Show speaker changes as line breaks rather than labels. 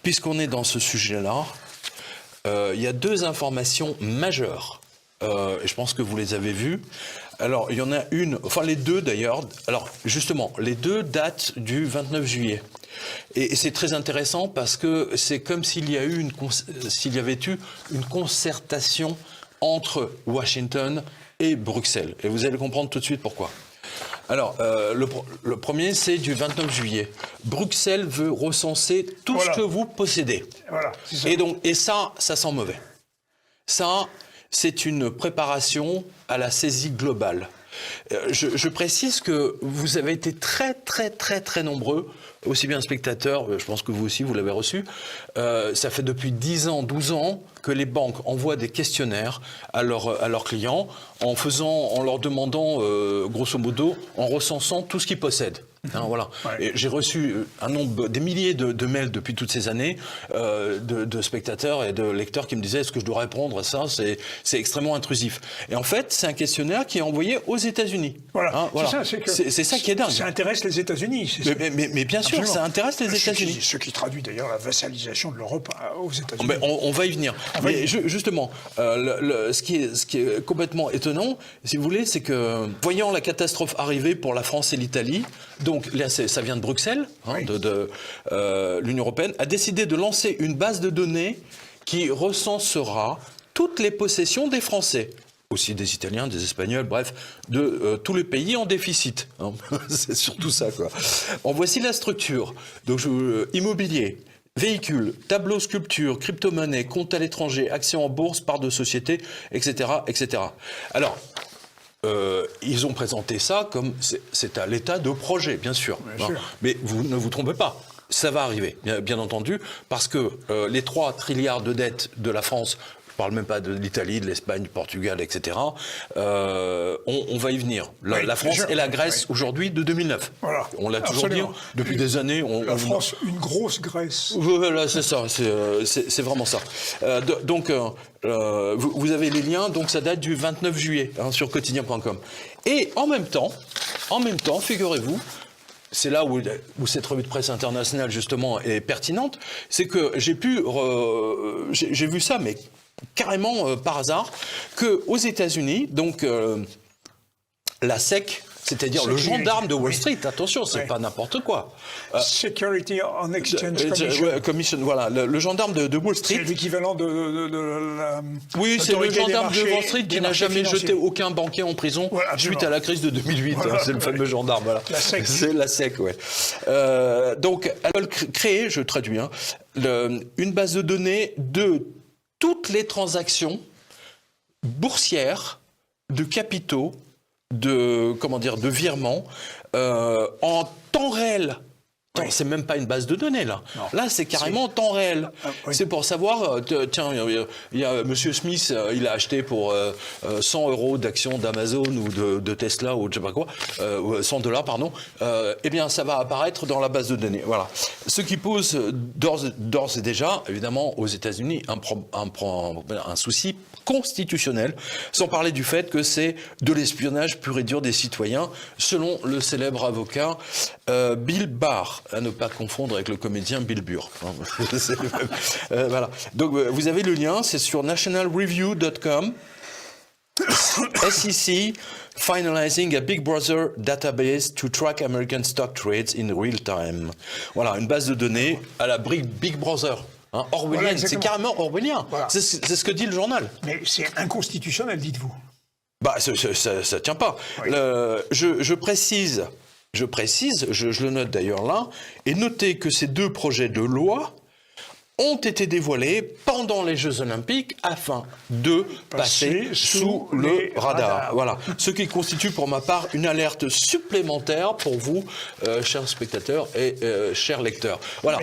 puisqu'on est dans ce sujet-là, il y a deux informations majeures. Je pense que vous les avez vues. Alors, il y en a une, enfin les deux d'ailleurs. Alors, justement, les deux datent du 29 juillet. Et c'est très intéressant parce que c'est comme s'il y avait eu une concertation entre Washington et Bruxelles. Et vous allez comprendre tout de suite pourquoi. Alors, le premier, c'est du 29 juillet. Bruxelles veut recenser tout ce que vous possédez.
Voilà, c'est ça.
Et ça sent mauvais. Ça, c'est une préparation à la saisie globale. Je précise que vous avez été très, très, très, très nombreux, aussi bien spectateurs, je pense que vous aussi, vous l'avez reçu. Ça fait depuis 10 ans, 12 ans que les banques envoient des questionnaires à leurs clients en leur demandant, grosso modo, en recensant tout ce qu'ils possèdent. Hein, voilà.
Ouais.
Et j'ai reçu des milliers de mails depuis toutes ces années de spectateurs et de lecteurs qui me disaient est-ce que je dois répondre à ça, c'est extrêmement intrusif. Et en fait, c'est un questionnaire qui est envoyé aux États-Unis.
Voilà.
Hein, voilà.
C'est
ça qui est dingue.
Ça intéresse les États-Unis.
Mais bien sûr,
absolument.
Ça intéresse les États-Unis.
Ce qui traduit d'ailleurs la vassalisation de l'Europe aux États-Unis.
Mais on va y venir. Mais justement, ce qui est complètement étonnant, si vous voulez, c'est que voyant la catastrophe arriver pour la France et l'Italie, donc là, ça vient de Bruxelles, hein, l'Union européenne, a décidé de lancer une base de données qui recensera toutes les possessions des Français. Aussi des Italiens, des Espagnols, bref, de tous les pays en déficit. Hein. C'est surtout ça, quoi. En voici la structure. Donc, immobilier, véhicules, tableaux, sculptures, crypto-monnaies, comptes à l'étranger, actions en bourse, parts de société, etc., etc. Alors, ils ont présenté ça comme c'est à l'état de projet, bien sûr.
Bien sûr.
Mais vous ne vous trompez pas. Ça va arriver, bien entendu, parce que les 3 trilliards de dettes de la France, je ne parle même pas de l'Italie, de l'Espagne, du Portugal, etc., on va y venir. La France et la Grèce, aujourd'hui, de 2009.
Voilà.
On l'a toujours dit, depuis des années.
La France, une grosse Grèce.
Voilà, c'est ça, c'est vraiment ça. Donc, vous avez les liens, donc ça date du 29 juillet, hein, sur quotidien.com. Et en même temps, figurez-vous, c'est là où cette revue de presse internationale, justement, est pertinente, c'est que j'ai vu ça, mais carrément par hasard, qu'aux États-Unis, donc la SEC, c'est-à-dire le gendarme de Wall Street, attention, c'est pas n'importe quoi.
Security on Exchange
Commission, voilà, le gendarme de Wall Street.
C'est l'équivalent de la...
Oui, c'est le gendarme de Wall Street qui n'a jamais jeté aucun banquier en prison suite à la crise de 2008. Voilà, c'est le fameux gendarme, voilà.
La SEC.
C'est la SEC, ouais. Donc, elles veulent créer, je traduis, hein, une base de données de toutes les transactions boursières de capitaux, de virements en temps réel. C'est même pas une base de données, là. Non. Là, c'est carrément en temps réel. C'est pour savoir, tiens, il y a Monsieur Smith, il a acheté pour 100 € d'actions d'Amazon ou de Tesla ou je sais pas quoi, 100 $, pardon, eh bien, ça va apparaître dans la base de données. Voilà. Ce qui pose d'ores et déjà, évidemment, aux États-Unis, un souci constitutionnel, sans parler du fait que c'est de l'espionnage pur et dur des citoyens, selon le célèbre avocat Bill Barr, à ne pas confondre avec le comédien Bill Burr. Voilà. Donc vous avez le lien, c'est sur nationalreview.com. SEC finalizing a Big Brother database to track American stock trades in real time. Voilà, une base de données à la Big Brother. Hein, orwellien, c'est carrément orwellien. Voilà. C'est ce que dit le journal.
Mais c'est inconstitutionnel, dites-vous.
Bah, ça tient pas. Oui. Je précise, je le note d'ailleurs là, et notez que ces deux projets de loi ont été dévoilés pendant les Jeux Olympiques afin de passer sous le radar. Voilà. Ce qui constitue pour ma part une alerte supplémentaire pour vous, chers spectateurs et chers lecteurs. Voilà.